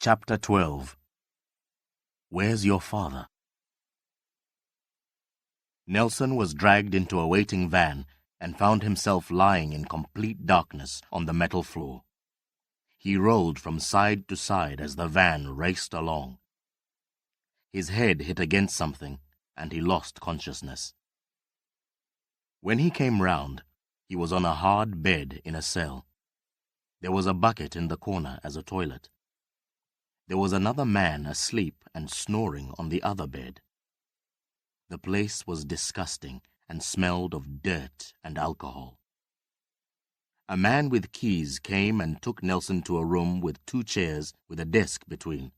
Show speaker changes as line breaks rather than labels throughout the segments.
Chapter 12. Where's your father? Nelson was dragged into a waiting van and found himself lying in complete darkness on the metal floor. He rolled from side to side as the van raced along. His head hit against something, and he lost consciousness. When he came round, he was on a hard bed in a cell. There was a bucket in the corner as a toilet. There was another man asleep and snoring on the other bed. The place was disgusting and smelled of dirt and alcohol. A man with keys came and took Nelson to a room with 2 chairs with a desk between.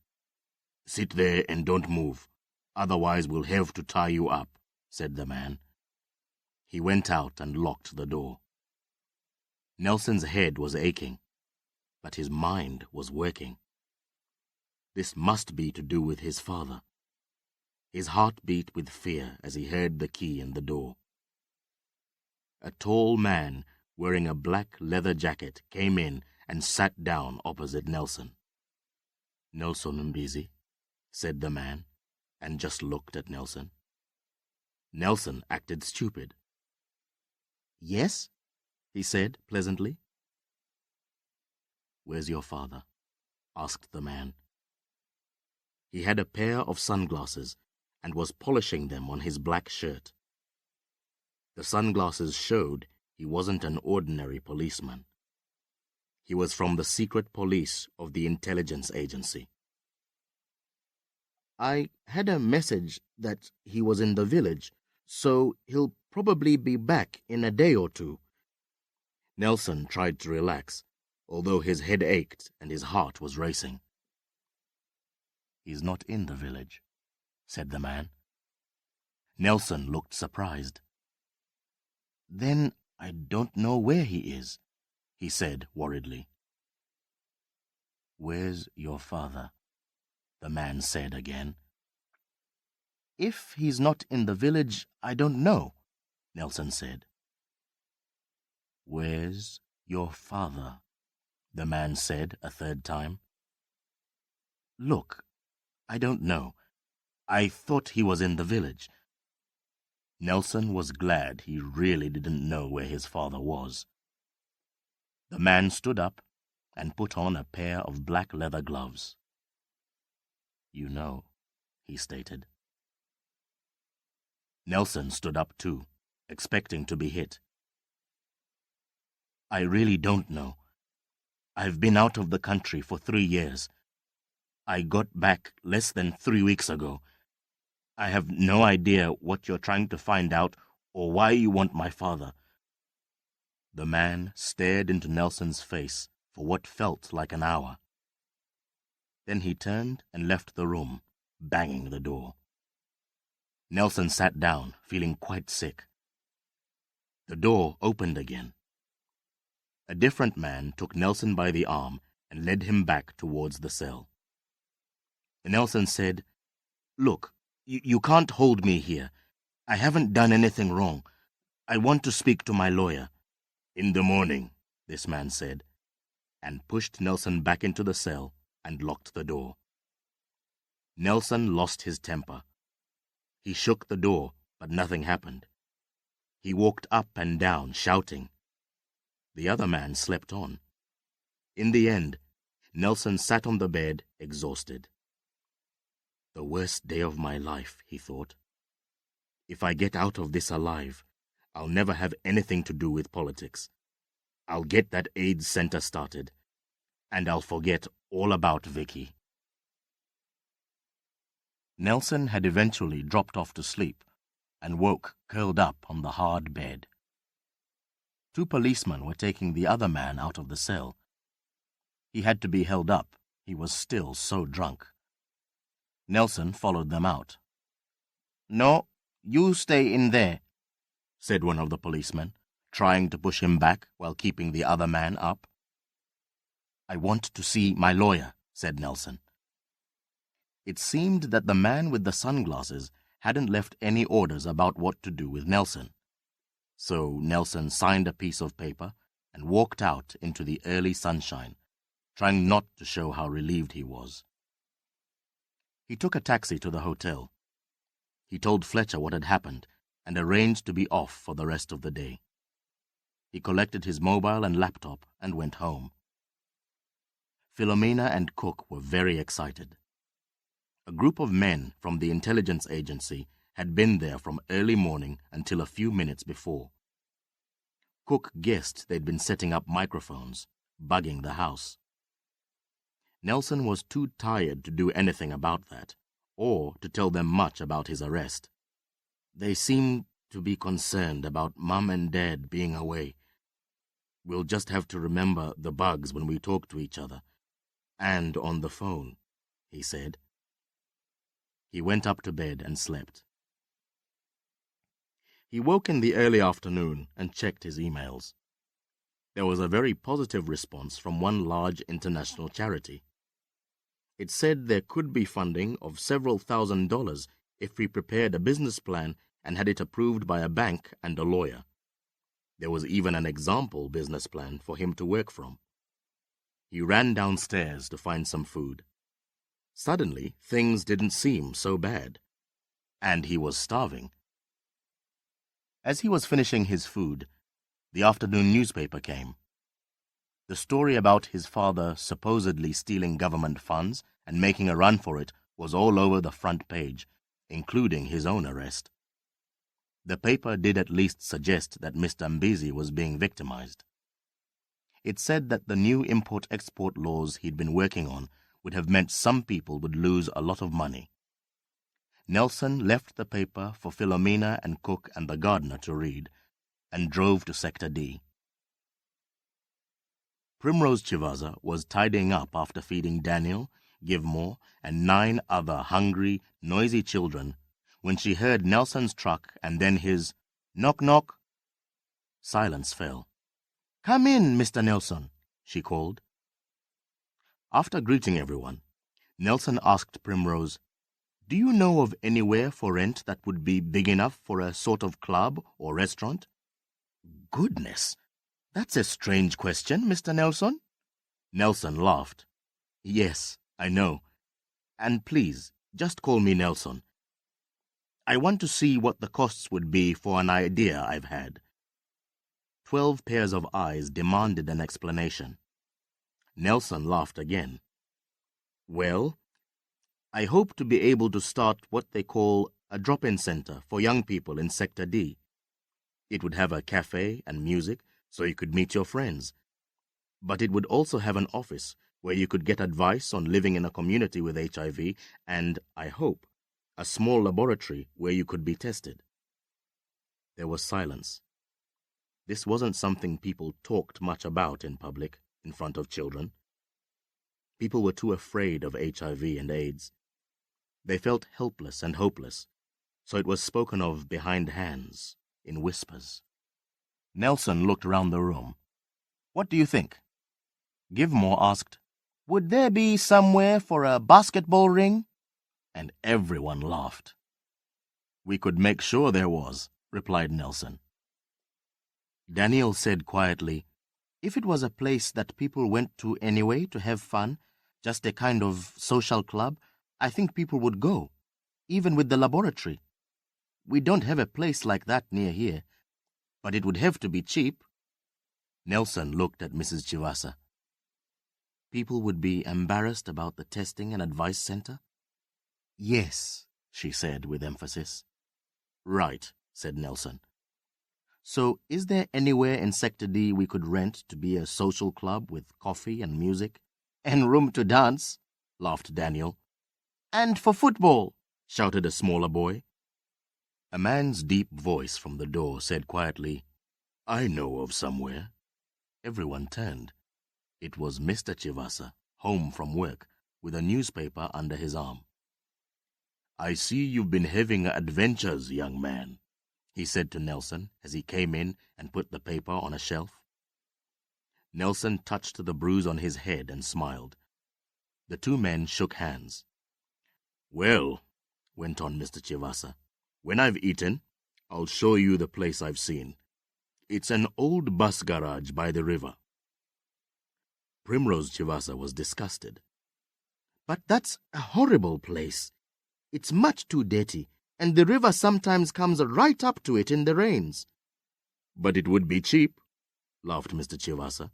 "Sit there and don't move, otherwise we'll have to tie you up," said the man. He went out and locked the door. Nelson's head was aching, but his mind was working. This must be to do with his father. His heart beat with fear as he heard the key in the door. A tall man wearing a black leather jacket came in and sat down opposite Nelson. "Nelson Mbizi," said the man, and just looked at Nelson. Nelson acted stupid. "Yes?" he said pleasantly. "Where's your father?" asked the man. He had a pair of sunglasses and was polishing them on his black shirt. The sunglasses showed he wasn't an ordinary policeman. He was from the secret police of the intelligence agency. "I had a message that he was in the village, so he'll probably be back in a day or 2. Nelson tried to relax, although his head ached and his heart was racing. "He's not in the village," said the man. Nelson looked surprised. "Then I don't know where he is," he said worriedly. "Where's your father?" the man said again. "If he's not in the village, I don't know," Nelson said. "Where's your father?" the man said a 3rd time. "Look, I don't know. I thought he was in the village." Nelson was glad he really didn't know where his father was. The man stood up and put on a pair of black leather gloves. "You know," he stated. Nelson stood up too, expecting to be hit. "I really don't know. I've been out of the country for 3 years. I got back less than 3 weeks ago. I have no idea what you're trying to find out or why you want my father." The man stared into Nelson's face for what felt like an hour. Then he turned and left the room, banging the door. Nelson sat down, feeling quite sick. The door opened again. A different man took Nelson by the arm and led him back towards the cell. Nelson said, "Look, you can't hold me here. I haven't done anything wrong. I want to speak to my lawyer." "In the morning," this man said, and pushed Nelson back into the cell and locked the door. Nelson lost his temper. He shook the door, but nothing happened. He walked up and down, shouting. The other man slept on. In the end, Nelson sat on the bed, exhausted. "The worst day of my life," he thought. "If I get out of this alive, I'll never have anything to do with politics. I'll get that AIDS center started, and I'll forget all about Vicky." Nelson had eventually dropped off to sleep and woke curled up on the hard bed. 2 policemen were taking the other man out of the cell. He had to be held up. He was still so drunk. Nelson followed them out. "No, you stay in there," said one of the policemen, trying to push him back while keeping the other man up. "I want to see my lawyer," said Nelson. It seemed that the man with the sunglasses hadn't left any orders about what to do with Nelson. So Nelson signed a piece of paper and walked out into the early sunshine, trying not to show how relieved he was. He took a taxi to the hotel. He told Fletcher what had happened and arranged to be off for the rest of the day. He collected his mobile and laptop and went home. Philomena and Cook were very excited. A group of men from the intelligence agency had been there from early morning until a few minutes before. Cook guessed they'd been setting up microphones, bugging the house. Nelson was too tired to do anything about that, or to tell them much about his arrest. They seemed to be concerned about Mum and Dad being away. We'll just have to remember the bugs when we talk to each other, and on the phone, he said. He went up to bed and slept. He woke in the early afternoon and checked his emails. There was a very positive response from one large international charity. It said there could be funding of several $1,000s if we prepared a business plan and had it approved by a bank and a lawyer. There was even an example business plan for him to work from. He ran downstairs to find some food. Suddenly, things didn't seem so bad, and he was starving. As he was finishing his food, the afternoon newspaper came. The story about his father supposedly stealing government funds and making a run for it was all over the front page, including his own arrest. The paper did at least suggest that Mr. Mbizi was being victimized. It said that the new import-export laws he'd been working on would have meant some people would lose a lot of money. Nelson left the paper for Philomena and Cook and the gardener to read, and drove to Sector D. Primrose Chivaza was tidying up after feeding Daniel, Givemore, and 9 other hungry, noisy children when she heard Nelson's truck and then his knock knock. Silence fell. "Come in, Mr. Nelson," she called. After greeting everyone, Nelson asked Primrose, "Do you know of anywhere for rent that would be big enough for a sort of club or restaurant?" "Goodness, that's a strange question, Mr. Nelson." Nelson laughed. "Yes, I know. And please, just call me Nelson. I want to see what the costs would be for an idea I've had." 12 pairs of eyes demanded an explanation. Nelson laughed again. "Well, I hope to be able to start what they call a drop-in center for young people in Sector D. It would have a cafe and music so you could meet your friends. But it would also have an office where you could get advice on living in a community with HIV and, I hope, a small laboratory where you could be tested." There was silence. This wasn't something people talked much about in public, in front of children. People were too afraid of HIV and AIDS. They felt helpless and hopeless, so it was spoken of behind hands, in whispers. Nelson looked round the room. "What do you think?" Givemore asked, "Would there be somewhere for a basketball ring?" And everyone laughed. "We could make sure there was," replied Nelson. Daniel said quietly, "If it was a place that people went to anyway to have fun, just a kind of social club, I think people would go, even with the laboratory. We don't have a place like that near here, but it would have to be cheap." Nelson looked at Mrs. Chivasa. "People would be embarrassed about the testing and advice center?" "Yes," she said with emphasis. "Right," said Nelson. "So is there anywhere in Sector D we could rent to be a social club with coffee and music?" "And room to dance," laughed Daniel. "And for football," shouted a smaller boy. A man's deep voice from the door said quietly, "I know of somewhere." Everyone turned. It was Mr. Chivasa, home from work, with a newspaper under his arm. "I see you've been having adventures, young man," he said to Nelson as he came in and put the paper on a shelf. Nelson touched the bruise on his head and smiled. The two men shook hands. "Well," went on Mr. Chivasa, "when I've eaten, I'll show you the place I've seen. It's an old bus garage by the river." Primrose Chivasa was disgusted. "But that's a horrible place. It's much too dirty, and the river sometimes comes right up to it in the rains." "But it would be cheap," laughed Mr. Chivasa.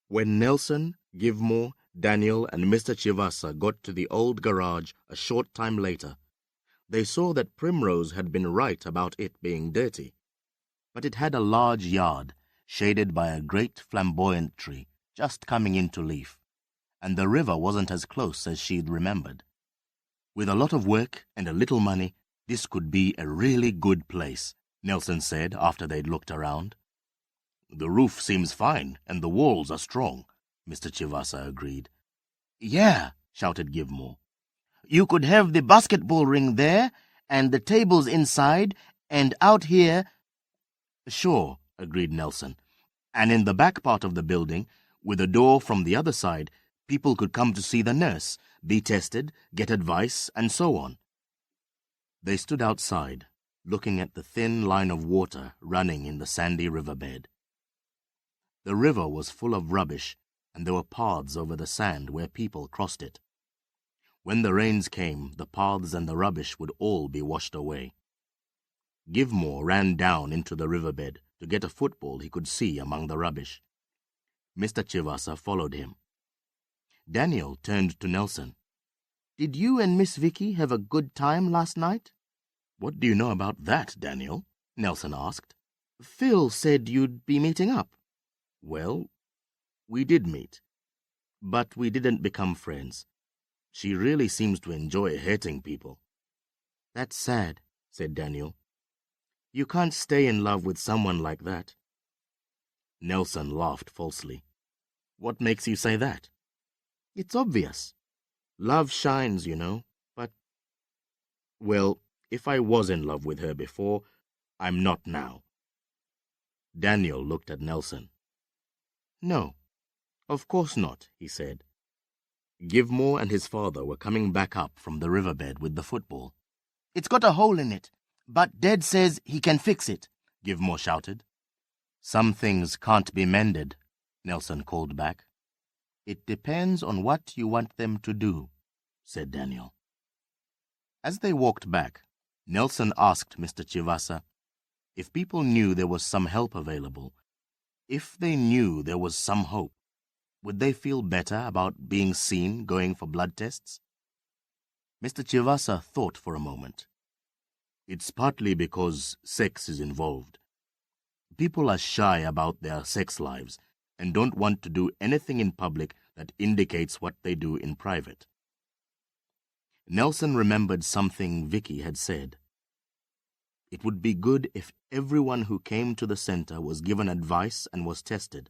When Nelson, Givemore, Daniel, and Mr. Chivasa got to the old garage a short time later, they saw that Primrose had been right about it being dirty. But it had a large yard, shaded by a great flamboyant tree, just coming into leaf, and the river wasn't as close as she'd remembered. With a lot of work and a little money, this could be a really good place, Nelson said after they'd looked around. "The roof seems fine, and the walls are strong," Mr. Chivasa agreed. "Yeah," shouted Givemore. "You could have the basketball ring there, and the tables inside, and out here—" "Sure," agreed Nelson. "And in the back part of the building, with a door from the other side, people could come to see the nurse, be tested, get advice, and so on." They stood outside, looking at the thin line of water running in the sandy riverbed. The river was full of rubbish, and there were paths over the sand where people crossed it. When the rains came, the paths and the rubbish would all be washed away. Givemore ran down into the riverbed to get a football he could see among the rubbish. Mr. Chivasa followed him. Daniel turned to Nelson. "Did you and Miss Vicky have a good time last night?" "What do you know about that, Daniel?" Nelson asked. "Phil said you'd be meeting up." "Well, we did meet, but we didn't become friends. She really seems to enjoy hurting people." "That's sad," said Daniel. "You can't stay in love with someone like that." Nelson laughed falsely. "What makes you say that?" "It's obvious. Love shines, you know, but—" "Well, if I was in love with her before, I'm not now." Daniel looked at Nelson. "No, of course not," he said. Givemore and his father were coming back up from the riverbed with the football. "It's got a hole in it, but Dad says he can fix it," Givemore shouted. "Some things can't be mended," Nelson called back. "It depends on what you want them to do," said Daniel. As they walked back, Nelson asked Mr. Chivasa, if people knew there was some help available, if they knew there was some hope, would they feel better about being seen going for blood tests? Mr. Chivasa thought for a moment. "It's partly because sex is involved. People are shy about their sex lives and don't want to do anything in public that indicates what they do in private." Nelson remembered something Vicky had said. It would be good if everyone who came to the center was given advice and was tested,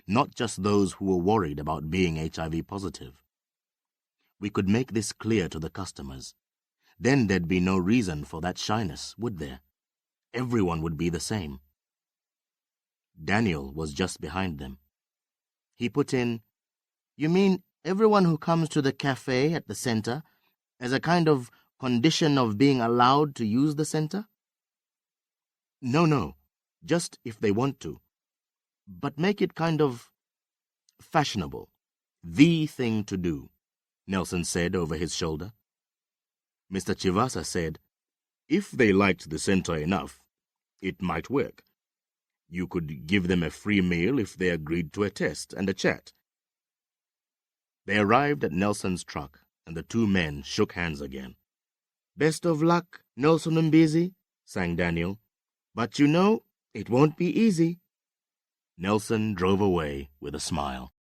not just those who were worried about being HIV positive. We could make this clear to the customers. Then there'd be no reason for that shyness, would there? Everyone would be the same. Daniel was just behind them. He put in, "You mean everyone who comes to the cafe at the center as a kind of condition of being allowed to use the center?" No, just if they want to. But make it kind of fashionable. The thing to do," Nelson said over his shoulder. Mr. Chivasa said, "If they liked the center enough, it might work. You could give them a free meal if they agreed to a test and a chat." They arrived at Nelson's truck, and the two men shook hands again. "Best of luck, Nelson and Busy," sang Daniel. "But you know, it won't be easy." Nelson drove away with a smile.